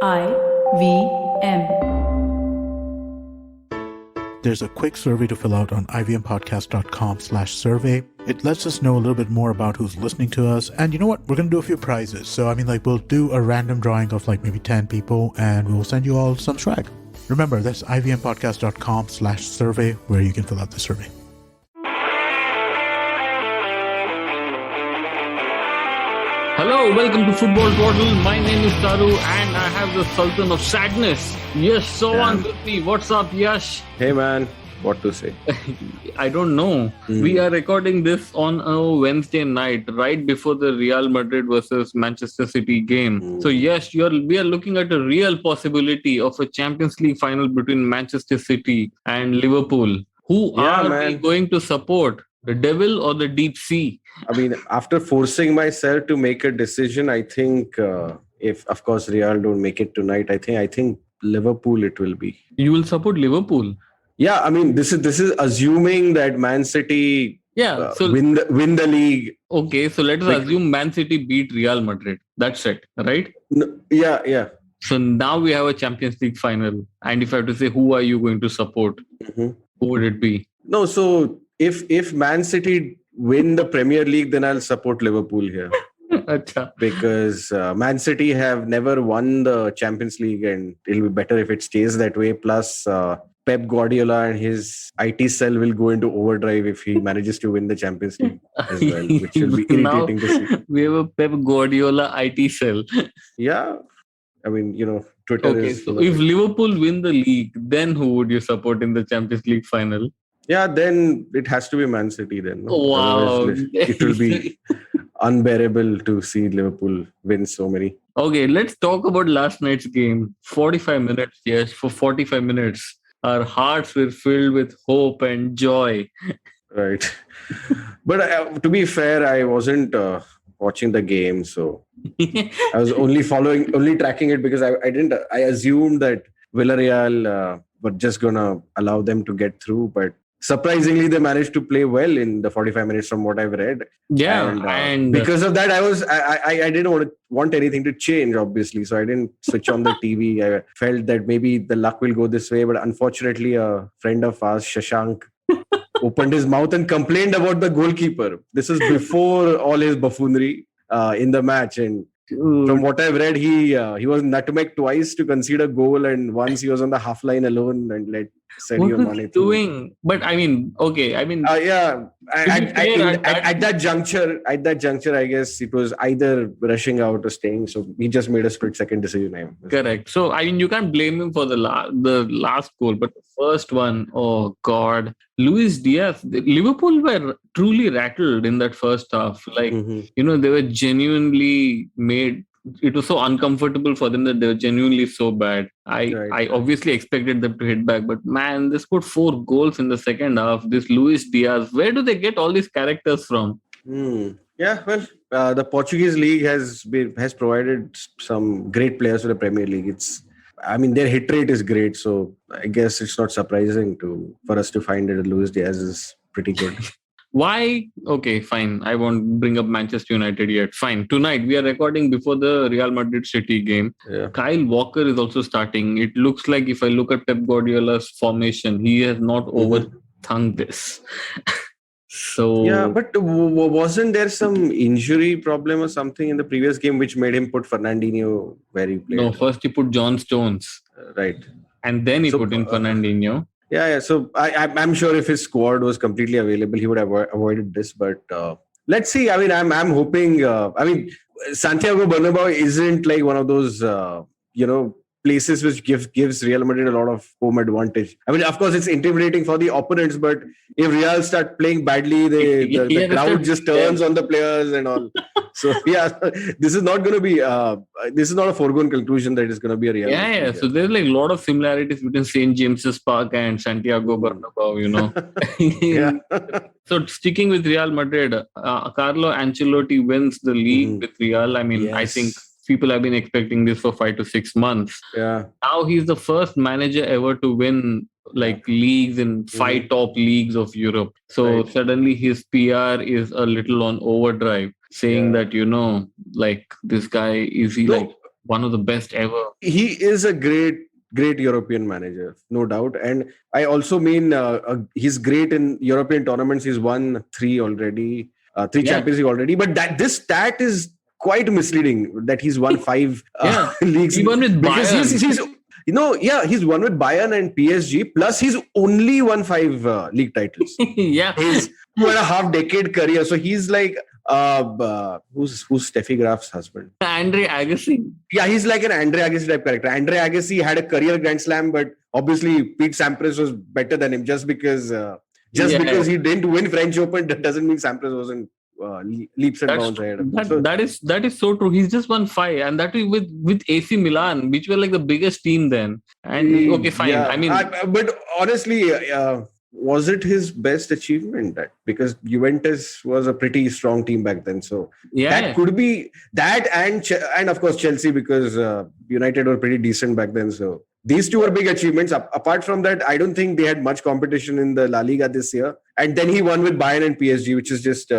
IVM. There's a quick survey to fill out on ivmpodcast.com/survey. It lets us know a little bit more about who's listening to us. And you know what? We're going to do a few prizes. So, we'll do a random drawing of maybe 10 people and we'll send you all some swag. Remember, that's ivmpodcast.com/survey where you can fill out the survey. Hello, welcome to Football Twaddle. My name is Taru and I have the Sultan of Sadness, Yash Sowan with me. What's up, Yash? Hey man, what to say? I don't know. We are recording this on a Wednesday night, right before the Real Madrid versus Manchester City game. So Yash, we are looking at a real possibility of a Champions League final between Manchester City and Liverpool. Who are we going to support? The devil or the deep sea? After forcing myself to make a decision, I think if, of course, Real don't make it tonight, I think Liverpool it will be. You will support Liverpool? Yeah, this is assuming that Man City win the league. Okay, so let us assume Man City beat Real Madrid. That's it, right? No, yeah. So now we have a Champions League final. And if I have to say, who are you going to support? Who would it be? No, so if Man City win the Premier League, then I'll support Liverpool here. Because Man City have never won the Champions League and it'll be better if it stays that way. Plus, Pep Guardiola and his IT cell will go into overdrive if he manages to win the Champions League as well, which will be irritating to see. We have a Pep Guardiola IT cell. Yeah. Twitter is... So if Liverpool win the league, then who would you support in the Champions League final? Yeah, then it has to be Man City then. No? Wow. It will be unbearable to see Liverpool win so many. Okay, let's talk about last night's game. 45 minutes, yes. For 45 minutes, our hearts were filled with hope and joy. Right. But to be fair, I wasn't watching the game. So I was only tracking it because I assumed that Villarreal were just going to allow them to get through. But surprisingly, they managed to play well in the 45 minutes from what I've read. Yeah. And because of that, I didn't want anything to change, obviously. So I didn't switch on the TV. I felt that maybe the luck will go this way. But unfortunately, a friend of ours, Shashank, opened his mouth and complained about the goalkeeper. This is before all his buffoonery in the match. And from what I've read, he was nutmegged twice to concede a goal, and once he was on the half line alone and let Sadio Mane doing. But at that juncture, I guess it was either rushing out or staying. So he just made a split-second decision. Correct. So you can't blame him for the last goal, but the first one, oh God, Luis Diaz. Liverpool were truly rattled in that first half. They were genuinely made. It was so uncomfortable for them that they were genuinely so bad. I obviously expected them to hit back, but man, they scored 4 goals in the second half. This Luis Diaz, where do they get all these characters from? Yeah, well, the Portuguese league has provided some great players for the Premier League. Their hit rate is great, so I guess it's not surprising for us to find that Luis Diaz is pretty good. Why? Okay, fine. I won't bring up Manchester United yet. Fine. Tonight, we are recording before the Real Madrid City game. Yeah. Kyle Walker is also starting. It looks like if I look at Pep Guardiola's formation, he has not overthunk this. So yeah, but wasn't there some injury problem or something in the previous game which made him put Fernandinho where he played? No, first he put John Stones. Right. And then he put in Fernandinho. Yeah. So I'm sure if his squad was completely available, he would have avoided this. But let's see. I'm hoping. Santiago Bernabeu isn't like one of those places which gives Real Madrid a lot of home advantage. Of course, it's intimidating for the opponents, but if Real start playing badly, the crowd just turns on the players and all. So yeah, this is not going to be. This is not a foregone conclusion that it's going to be a Real. Yeah. So there's a lot of similarities between St. James's Park and Santiago Bernabeu. Yeah. So sticking with Real Madrid, Carlo Ancelotti wins the league with Real. Yes. I think people have been expecting this for 5 to 6 months. Yeah. Now he's the first manager ever to win leagues in 5 top leagues of Europe. So suddenly his PR is a little on overdrive, saying that, this guy, is he one of the best ever. He is a great European manager, no doubt. And I also mean he's great in European tournaments. He's won 3 already, 3 Champions League already. But this stat is quite misleading that he's won 5 leagues. He won with because Bayern. He's won with Bayern and PSG. Plus, he's only won 5 league titles. His 2.5 decade career. So he's like who's Steffi Graf's husband? Andre Agassi. Yeah, he's like an Andre Agassi type character. Andre Agassi had a career Grand Slam, but obviously Pete Sampras was better than him. Just because he didn't win French Open, that doesn't mean Sampras wasn't leaps and bounds ahead of him. That is so true. He's just won 5, and that is with AC Milan, which were like the biggest team then. And okay, fine. Yeah. I mean, but honestly, was it his best achievement? Because Juventus was a pretty strong team back then, so that could be that, and of course Chelsea, because United were pretty decent back then. So these 2 were big achievements. Apart from that, I don't think they had much competition in the La Liga this year. And then he won with Bayern and PSG, which is just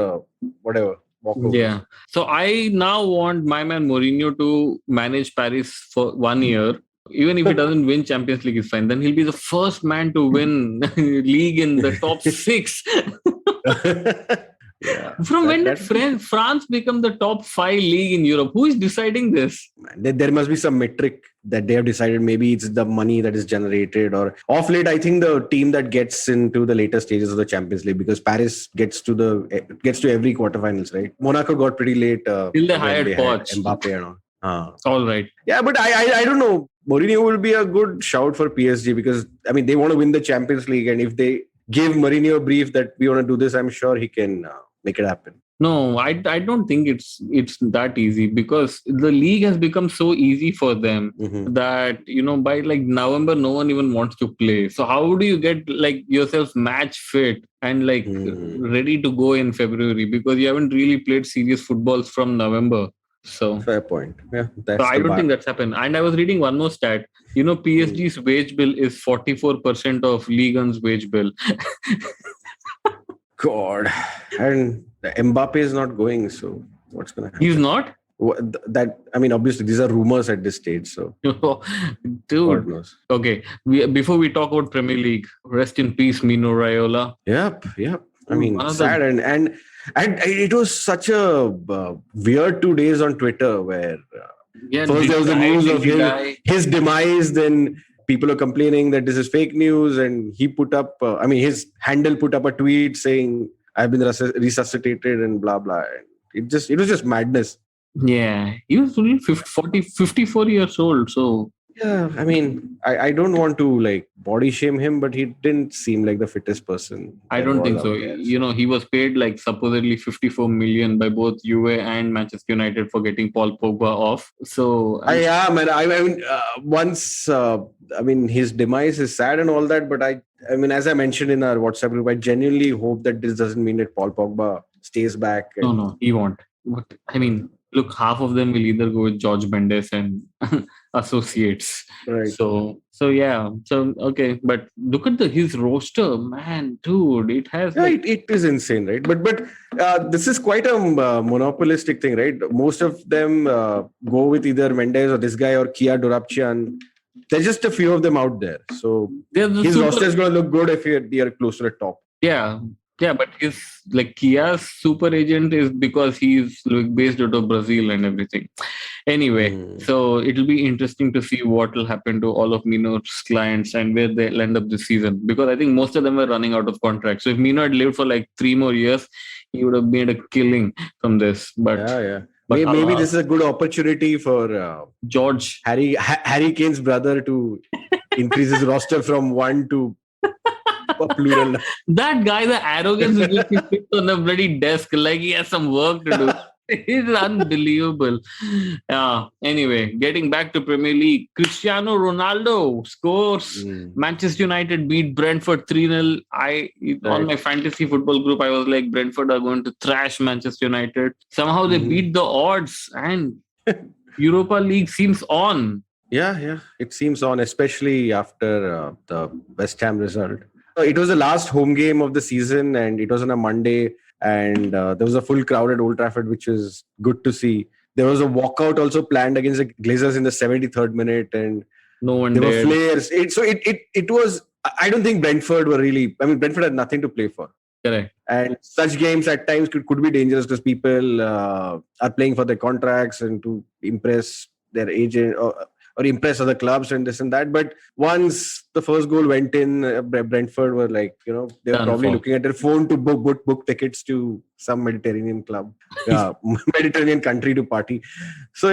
whatever. Walkover. Yeah. So I now want my man Mourinho to manage Paris for 1 year. Even if he doesn't win Champions League, is fine. Then he'll be the first man to win league in the top 6. From when did France become the top 5 league in Europe? Who is deciding this? There must be some metric that they have decided. Maybe it's the money that is generated, or off late, I think the team that gets into the later stages of the Champions League, because Paris gets to every quarterfinals, right? Monaco got pretty late. Till they hired Poch. Mbappe and all. All right. Yeah, but I don't know. Mourinho will be a good shout for PSG, because I mean they want to win the Champions League, and if they give Mourinho a brief that we want to do this, I'm sure he can make it happen. No, I don't think it's that easy, because the league has become so easy for them that by like November no one even wants to play. So how do you get like yourself match fit and like ready to go in February, because you haven't really played serious footballs from November? So fair point. Yeah, so I don't think that's happened. And I was reading one more stat. PSG's wage bill is 44% of Ligue 1's wage bill. God, and Mbappe is not going. So what's gonna happen? He's not. Obviously these are rumors at this stage. So, dude. God knows. Okay, before we talk about Premier League, rest in peace, Mino Raiola. Yep. I mean, sad and it was such a weird 2 days on Twitter where first there was the news of his demise, then people are complaining that this is fake news, and he put up, his handle put up a tweet saying, I've been resuscitated and blah, blah. And it was just madness. Yeah, he was only 54 years old, so... Yeah, I mean, I don't want to like body shame him, but he didn't seem like the fittest person. I don't think so. He was paid like supposedly 54 million by both Juve and Manchester United for getting Paul Pogba off. So his demise is sad and all that, but I mean, as I mentioned in our WhatsApp group, I genuinely hope that this doesn't mean that Paul Pogba stays back. No, he won't. But I mean, look, half of them will either go with George Mendes and associates. Right. So yeah. So okay, but look at his roster, man, dude. It has. Yeah, it is insane, right? But this is quite a monopolistic thing, right? Most of them go with either Mendes or this guy or Kia Dorapchian. There's just a few of them out there. So his roster is going to look good if you're close to the top. Yeah, but his like Kia's super agent is because he's like based out of Brazil and everything. Anyway, so it'll be interesting to see what will happen to all of Mino's clients and where they'll end up this season, because I think most of them were running out of contracts. So if Mino had lived for like 3 more years, he would have made a killing from this. But yeah. But maybe this is a good opportunity for George Harry Kane's brother to increase his roster from 1 to plural. That guy, the arrogance with which he sits on the bloody desk like he has some work to do. It's unbelievable. Anyway, getting back to Premier League, Cristiano Ronaldo scores. Manchester United beat Brentford 3-0. On my fantasy football group, I was like, Brentford are going to thrash Manchester United. Somehow they beat the odds, and Europa League seems on. Yeah, it seems on, especially after the West Ham result. It was the last home game of the season, and it was on a Monday, and there was a full crowd at Old Trafford, which is good to see. There was a walkout also planned against the Glazers in the 73rd minute, and no one there dared. were flares. It was. I don't think Brentford were really. I mean, Brentford had nothing to play for. Correct. And such games at times could be dangerous because people are playing for their contracts and to impress their agent or impress other clubs and this and that. But once the first goal went in, Brentford were like, they were probably looking at their phone to book tickets to some Mediterranean club, Mediterranean country to party. So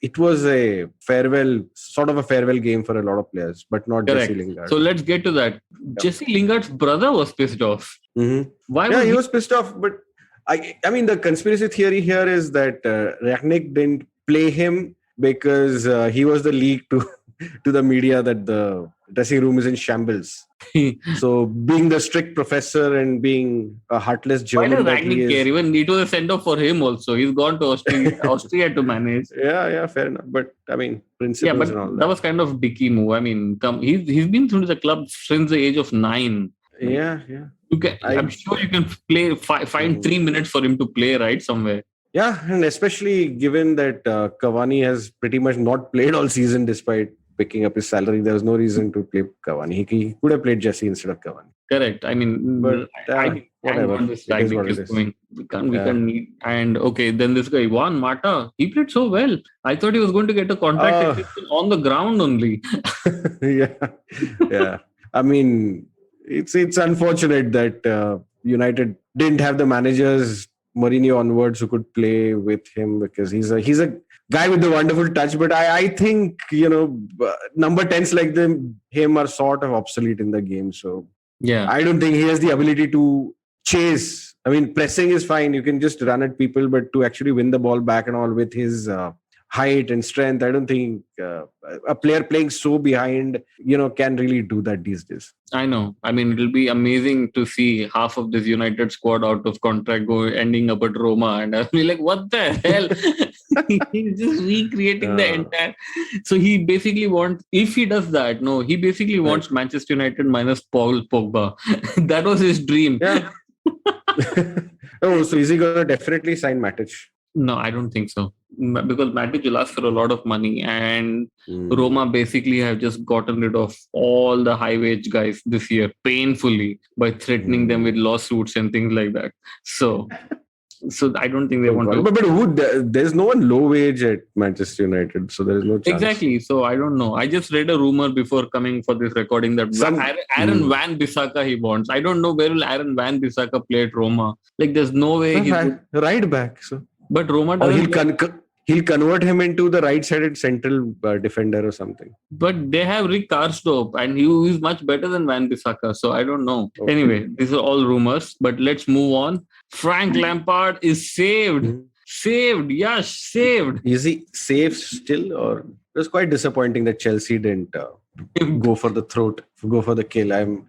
it was a sort of a farewell game for a lot of players, but not Correct. Jesse Lingard. So let's get to that. Yep. Jesse Lingard's brother was pissed off. Mm-hmm. Why? He was pissed off. But I mean, the conspiracy theory here is that Rangnick didn't play him because he was the leak to the media that the dressing room is in shambles. So being the strict professor and being a heartless German, why does Rangnick care? Even it was a send-off for him also. He's gone to Austria to manage. Yeah, fair enough. But I mean, principles but and all that was kind of dicky move. I mean, he's been through the club since the age of 9. Yeah. I'm sure you can find 3 minutes for him to play right somewhere. Yeah, and especially given that Cavani has pretty much not played all season despite picking up his salary, there was no reason to play Cavani. He could have played Jesse instead of Cavani. Correct. I mean, but whatever. This is going. We can't need. And okay, then this guy Juan Mata, he played so well. I thought he was going to get a contract on the ground only. Yeah. I mean, it's unfortunate that United didn't have the managers Mourinho onwards who could play with him, because he's a guy with a wonderful touch. But I think number 10s like him are sort of obsolete in the game. So yeah, I don't think he has the ability to chase. I mean, pressing is fine. You can just run at people, but to actually win the ball back and all with his height and strength, I don't think a player playing so behind, can really do that these days. I know. I mean, it'll be amazing to see half of this United squad out of contract ending up at Roma, and I'll be like, what the hell? He's just recreating the entire. So he basically wants, if he does that, he basically wants Manchester United minus Paul Pogba. That was his dream. Yeah. So is he going to definitely sign Matic? No, I don't think so. Because Matic will ask for a lot of money, and Roma basically have just gotten rid of all the high wage guys this year painfully by threatening them with lawsuits and things like that. So I don't think they want to. But there's no one low wage at Manchester United, so there is no chance. Exactly. So I don't know. I just read a rumor before coming for this recording that Aaron Van Bissaka he wants. I don't know where will Aaron Van Bissaka play at Roma. Like there's no way he's right back. So. But Roma doesn't. He'll convert him into the right-sided central defender or something. But they have Rick Karsdorp, and he is much better than Van Bissaka. So I don't know. Okay. Anyway, these are all rumors. But let's move on. Frank Lampard is saved. Saved. Yes, saved. Is he safe still? Or it was quite disappointing that Chelsea didn't go for the throat, go for the kill. I'm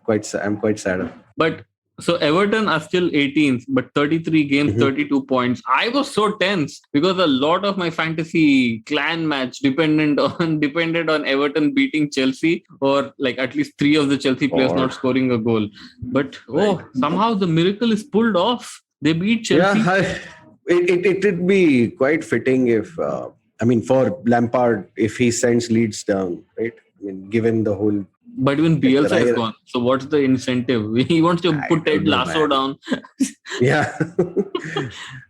quite sad. But so Everton are still 18th, but 33 games, 32 points. I was so tense because a lot of my fantasy clan match depended on Everton beating Chelsea, or like at least 3 of the Chelsea players not scoring a goal. But somehow the miracle is pulled off. They beat Chelsea. Yeah, it would be quite fitting if, for Lampard, if he sends Leeds down, right? I mean, given the whole. But even Bielsa is gone. So what's the incentive? He wants to put Ted Lasso down. Yeah.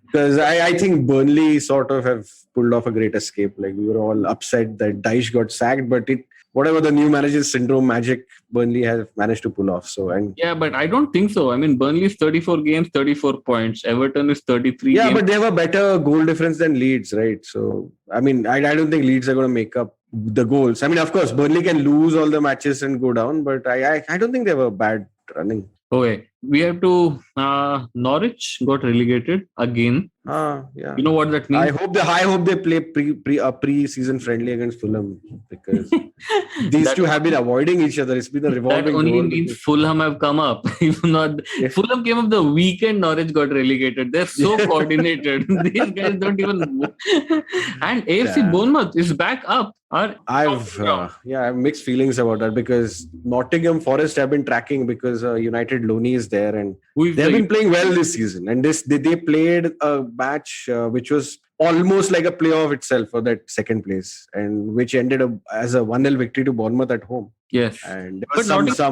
Because I think Burnley sort of have pulled off a great escape. Like, we were all upset that Dyche got sacked, but whatever the new manager's syndrome magic, Burnley has managed to pull off. Yeah, but I don't think so. I mean, Burnley is 34 games, 34 points. Everton is 33 games. Yeah, but they have a better goal difference than Leeds, right? So, I mean, I don't think Leeds are going to make up the goals. I mean, of course, Burnley can lose all the matches and go down, but I don't think they have a bad running. Okay, we have to. Norwich got relegated again. Yeah. You know what that means? I hope they play pre-season friendly against Fulham, because these two have been avoiding each other. It's been a revolving. That only means Fulham have come up. If not, Fulham came up the weekend Norwich got relegated. They're so coordinated. These guys don't even. And AFC Bournemouth is back up. I have mixed feelings about that, because Nottingham Forest have been tracking because United loanee is is there, and Who is they've been playing well this season. And they played a match which was almost like a playoff itself for that second place, and which ended up as a 1-0 victory to Bournemouth at home. Yes. And there But was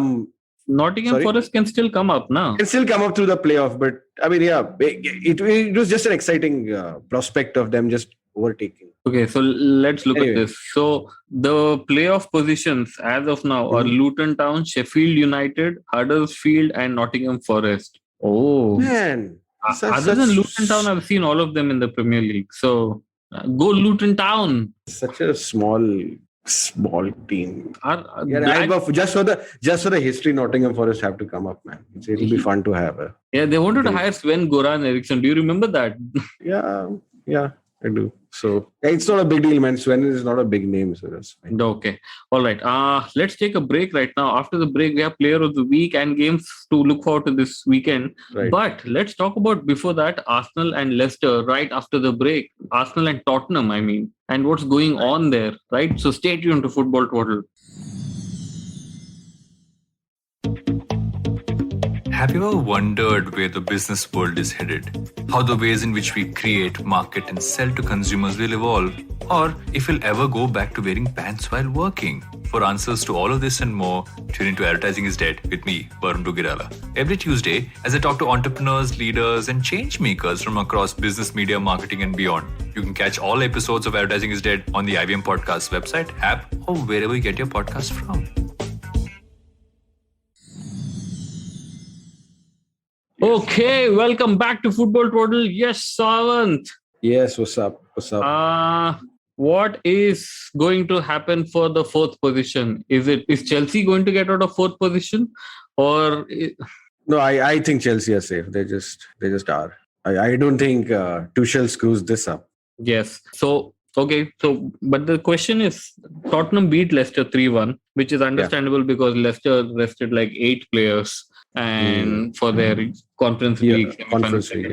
Nottingham Sorry? Forest can still come up now. Can still come up through the playoff, but I mean, yeah, it was just an exciting prospect of them just overtaking. Okay, so let's look Anyway. at this. So the playoff positions as of now are Luton Town, Sheffield United, Huddersfield, and Nottingham Forest. Oh, Man. Other than Luton Town, I've seen all of them in the Premier League. So go Luton Town. Such a small team. Black- Just for the history, Nottingham Forest have to come up, man. It'll be fun to have. Yeah, they wanted to hire Sven Goran Eriksson. Do you remember that? Yeah, I do. So it's not a big deal, man. Sven is not a big name, so that's fine. Okay. All right. Let's take a break right now. After the break, we have Player of the Week and games to look forward to this weekend. Right. But let's talk about before that Arsenal and Leicester right after the break. Arsenal and Tottenham, I mean, and what's going on there, right? So stay tuned to Football Twaddle. Have you ever wondered where the business world is headed? How the ways in which we create, market, and sell to consumers will evolve? Or if we'll ever go back to wearing pants while working? For answers to all of this and more, tune into Advertising is Dead with me, Varun Dugirala. Every Tuesday, as I talk to entrepreneurs, leaders, and change makers from across business, media, marketing, and beyond. You can catch all episodes of Advertising is Dead on the IBM Podcast website, app, or wherever you get your podcasts from. Okay, welcome back to Football Twaddle. Yes, Savant. Yes, what's up? What is going to happen for the fourth position? Is Chelsea going to get out of fourth position, or No, I think Chelsea are safe. They just are. I don't think Tuchel screws this up. Yes. So okay. So, but the question is, Tottenham beat Leicester 3-1, which is understandable because Leicester rested like 8 players and for their Conference League,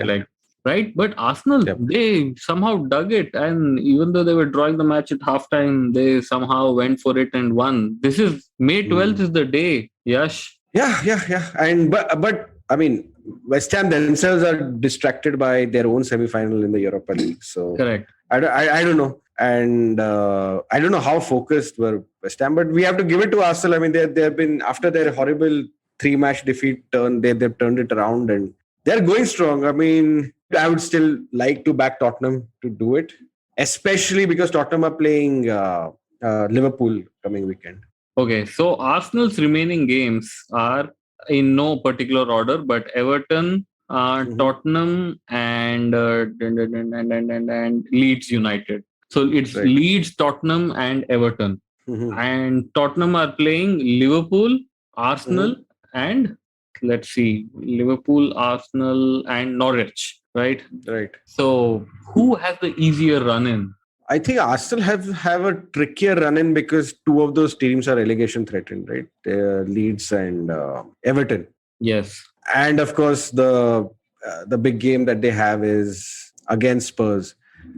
leg, right? But Arsenal, they somehow dug it, and even though they were drawing the match at halftime, they somehow went for it and won. This is May 12th is the day. Yash. Yeah. And but I mean, West Ham themselves are distracted by their own semi-final in the Europa League. So correct. I don't know, and I don't know how focused were West Ham, but we have to give it to Arsenal. I mean, they've been, after their horrible 3-match defeat they've turned it around and they're going strong. I mean, I would still like to back Tottenham to do it, especially because Tottenham are playing Liverpool coming weekend. Okay, so Arsenal's remaining games are in no particular order, but Everton, Tottenham, and Leeds United. So it's Leeds, Tottenham, and Everton. And Tottenham are playing Liverpool, Arsenal, and let's see, Liverpool, Arsenal, and Norwich. Right. So who has the easier run in? I think Arsenal have a trickier run-in because 2 of those teams are relegation threatened, right? Leeds and Everton. Yes. And of course, the big game that they have is against Spurs.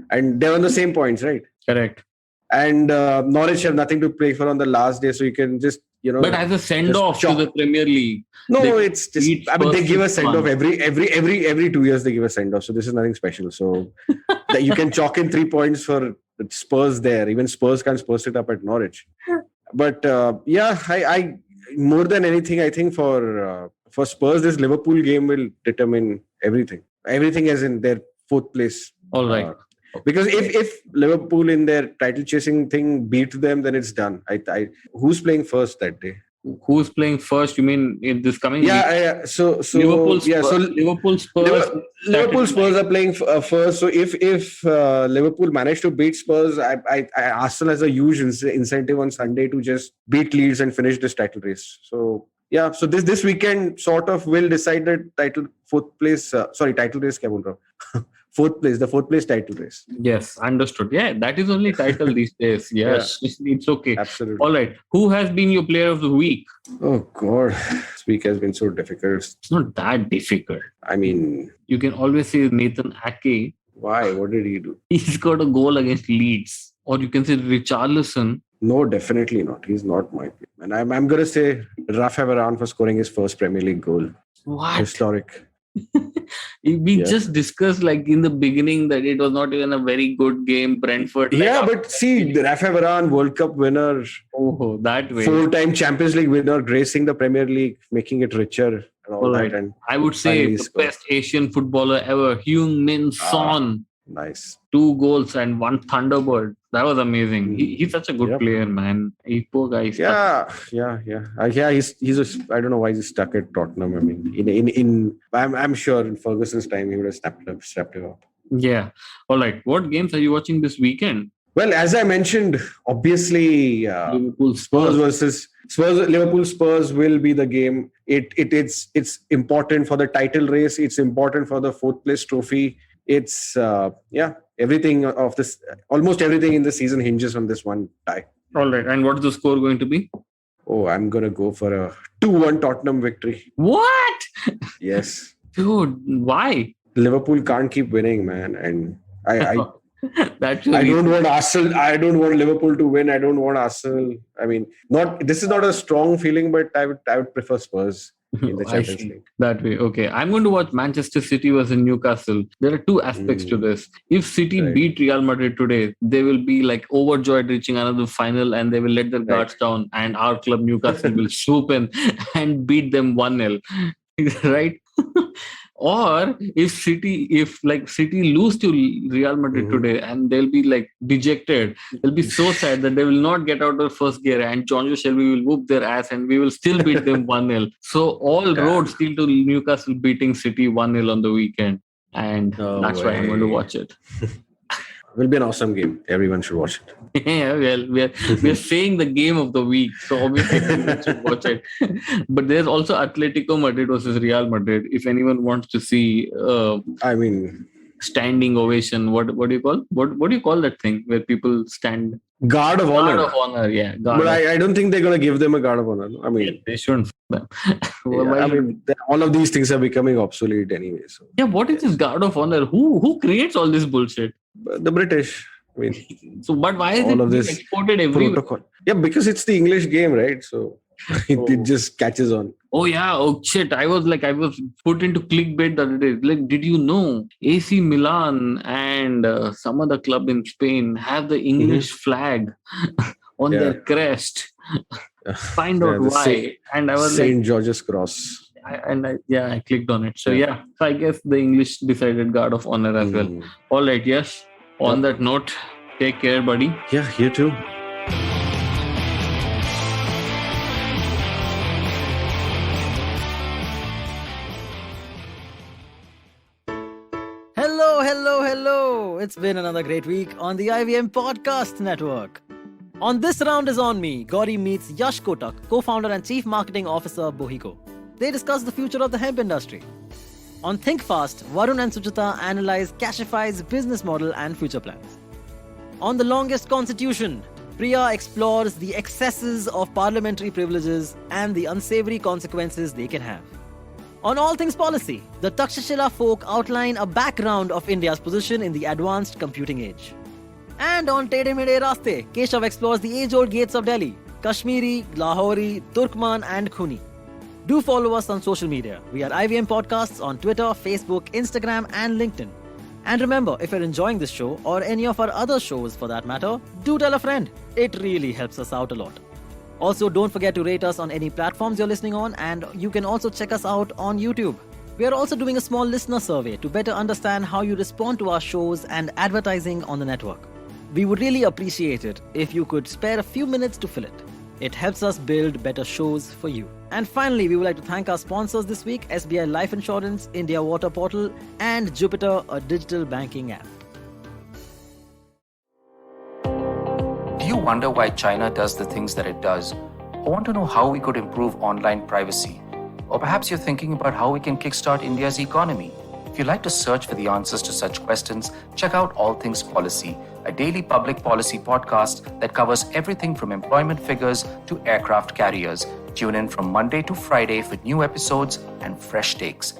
And they're on the same points, right? Correct. And Norwich have nothing to play for on the last day, so you can just, But as a send-off to the Premier League. No, it's just, I mean, they give a send-off every 2 years. They give a send-off, so this is nothing special. So that you can chalk in 3 points for Spurs there. Even Spurs can't Spurs it up at Norwich. But I more than anything, I think for Spurs, this Liverpool game will determine everything. Everything as in their 4th place. All right. Because if Liverpool in their title chasing thing beat them, then it's done. Who's playing first that day? Who's playing first? You mean in this coming week? So Liverpool Spurs. Liverpool Spurs are playing first. So if Liverpool manage to beat Spurs, Arsenal has a huge incentive on Sunday to just beat Leeds and finish this title race. So so this weekend sort of will decide the title race. The fourth place title race. Yes, understood. Yeah, that is only title these days. Yes, it's okay. Absolutely. All right. Who has been your player of the week? Oh God, this week has been so difficult. It's not that difficult. I mean, you can always say Nathan Ake. Why? What did he do? He's got a goal against Leeds. Or you can say Richarlison. No, definitely not. He's not my pick. And I'm going to say Rafa Varane for scoring his first Premier League goal. What? Historic. We just discussed like in the beginning that it was not even a very good game. Brentford. But see, Rafa Varane, World Cup winner. Oh, that way. 4-time Champions League winner, gracing the Premier League, making it richer and all that. And I would say the best Asian footballer ever, Heung-min Son. Nice. 2 goals and 1 Thunderbird. That was amazing. He's such a good player, man. He poor guy. He's I don't know why he's stuck at Tottenham. I mean, I'm sure in Ferguson's time he would have stepped it up. Yeah. All right. What games are you watching this weekend? Well, as I mentioned, obviously Liverpool Liverpool Spurs will be the game. It's important for the title race. It's important for the 4th place trophy. It's everything of this, almost everything in the season hinges on this one tie. All right. And what is the score going to be? Oh, I'm going to go for a 2-1 Tottenham victory. What? Yes. Dude, why? Liverpool can't keep winning, man. And I don't want Arsenal. I don't want Liverpool to win. I don't want Arsenal. I mean, this is not a strong feeling, but I would prefer Spurs in the Champions League. That way. Okay. I'm going to watch Manchester City versus Newcastle. There are 2 aspects to this. If City beat Real Madrid today, they will be like overjoyed reaching another final and they will let their guards down and our club Newcastle will swoop in and beat them 1-0. Right? Or if City lose to Real Madrid today and they'll be like dejected, they'll be so sad that they will not get out of first gear and Jonjo Shelby will whoop their ass and we will still beat them 1-0. So all roads still to Newcastle beating City 1-0 on the weekend. And that's why I'm going to watch it. It will be an awesome game. Everyone should watch it. Yeah, well, we're saying the game of the week, so obviously everyone should watch it. But there's also Atletico Madrid versus Real Madrid. If anyone wants to see, standing ovation. What do you call? What do you call that thing where people stand? Guard of honor. Guard of honor, yeah. But I don't think they're going to give them a guard of honor. I mean, they shouldn't. All of these things are becoming obsolete anyway. So what is this guard of honor? Who creates all this bullshit? The British. I mean, so, but why is it exported everywhere? Protocol. Yeah, because it's the English game, right? So it just catches on. Oh yeah, oh shit. I was put into clickbait the other day. Like, did you know AC Milan and some other club in Spain have the English flag on their crest? Find out why. And I was St. George's Cross. I clicked on it. So so I guess the English decided guard of honor as well. All right, yes. On that note, take care, buddy. Yeah, you too. Hello. It's been another great week on the IVM Podcast Network. On This Round Is On Me, Gauri meets Yash Kotak, co-founder and chief marketing officer of Bohiko. They discuss the future of the hemp industry. On Think Fast, Varun and Suchita analyze Cashify's business model and future plans. On The Longest Constitution, Priya explores the excesses of parliamentary privileges and the unsavory consequences they can have. On All Things Policy, the Takshashila folk outline a background of India's position in the advanced computing age. And on Tede Mede Raste, Keshav explores the age-old gates of Delhi, Kashmiri, Lahori, Turkman and Khuni. Do follow us on social media. We are IVM Podcasts on Twitter, Facebook, Instagram and LinkedIn. And remember, if you're enjoying this show or any of our other shows for that matter, do tell a friend. It really helps us out a lot. Also, don't forget to rate us on any platforms you're listening on, and you can also check us out on YouTube. We are also doing a small listener survey to better understand how you respond to our shows and advertising on the network. We would really appreciate it if you could spare a few minutes to fill it. It helps us build better shows for you. And finally, we would like to thank our sponsors this week, SBI Life Insurance, India Water Portal, and Jupiter, a digital banking app. Do you wonder why China does the things that it does? Or want to know how we could improve online privacy? Or perhaps you're thinking about how we can kickstart India's economy? If you'd like to search for the answers to such questions, check out All Things Policy, a daily public policy podcast that covers everything from employment figures to aircraft carriers. Tune in from Monday to Friday for new episodes and fresh takes.